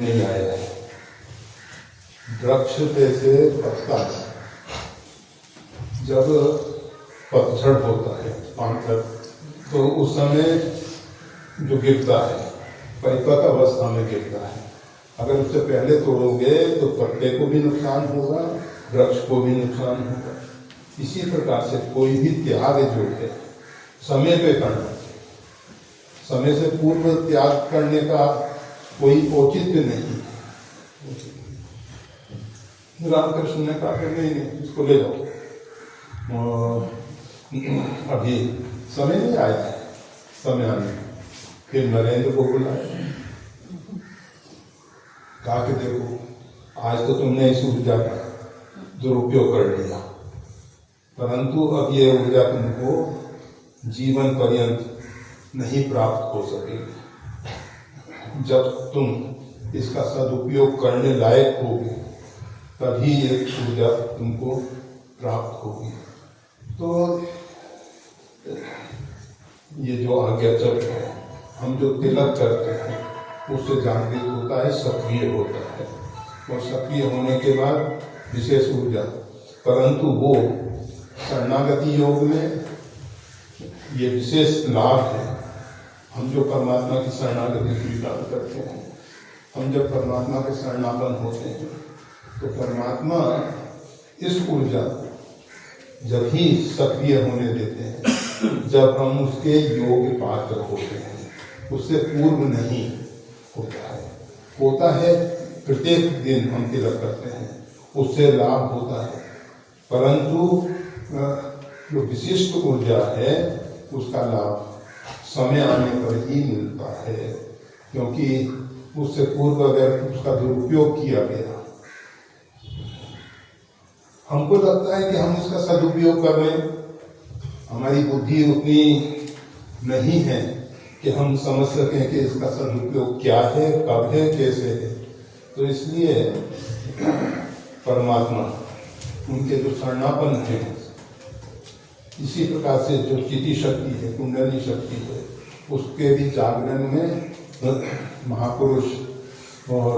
नहीं आया है। वृक्ष पे से पत्ता जब पतझड़ होता है पांचर, तो उस समय जो गिरता है परिपक्व अवस्था में गिरता है। अगर उससे पहले तोड़ोगे तो पत्ते को भी नुकसान होगा, वृक्ष को भी नुकसान होगा। इसी प्रकार से कोई भी त्याग जो है समय पे करना चाहिए। समय से पूर्व त्याग करने का कोई औचित्य नहीं है। रामकृष्ण ने कहा नहीं, इसको ले जाओ, अभी समय नहीं आया है, समय आने। फिर नरेंद्र को बुलाया, कहा कि देखो आज तो तुमने इस ऊर्जा का दुरुपयोग कर लिया, परंतु अब ये ऊर्जा तुमको जीवन पर्यंत नहीं प्राप्त हो सकेगी। जब तुम इसका सदुपयोग करने लायक होगे तभी एक ऊर्जा तुमको प्राप्त होगी। तो ये जो आज्ञा चक्र है, हम जो तिलक करते हैं उससे जागृत होता है, सक्रिय होता है, और सक्रिय होने के बाद विशेष ऊर्जा। परंतु वो शरणागति योग में ये विशेष लाभ है। हम जो परमात्मा की शरणागति स्वीकार करते हैं, हम जब परमात्मा के शरणागत होते हैं तो परमात्मा इस ऊर्जा जब ही सक्रिय होने देते हैं जब हम उसके योग्य पात्र होते हैं, उससे पूर्व नहीं होता है। प्रत्येक दिन हम तिलक करते हैं, उससे लाभ होता है, परंतु जो विशिष्ट ऊर्जा है उसका लाभ समय आने पर ही मिलता है, क्योंकि उससे पूर्व अगर उसका दुरुपयोग किया गया, हमको लगता है कि हम इसका सदुपयोग कर रहे हैं, हमारी बुद्धि उतनी नहीं है कि हम समझ सकें कि इसका सदुपयोग क्या है, कब है, कैसे है। तो इसलिए परमात्मा उनके जो शरणापन है, इसी प्रकार से जो चिति शक्ति है, कुंडली शक्ति है, उसके भी जागरण में महापुरुष और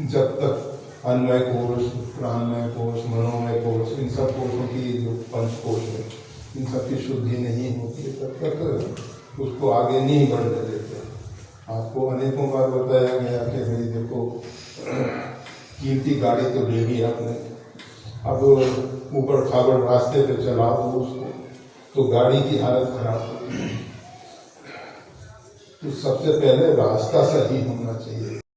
जब तक अन्वय कोश, प्राणमय कोश, मनोमय कोश, इन सब कोशों की जो पंच कोश है, इन सब की शुद्धि नहीं होती है, तब तक उसको आगे नहीं बढ़ने देते। आपको अनेकों बार बताया गया कि भाई देखो कीमती गाड़ी तो ले ली आपने, अब ऊपर खाबड़ रास्ते पे चला दो उसको तो गाड़ी की हालत खराब होती है। तो सबसे पहले रास्ता सही होना चाहिए।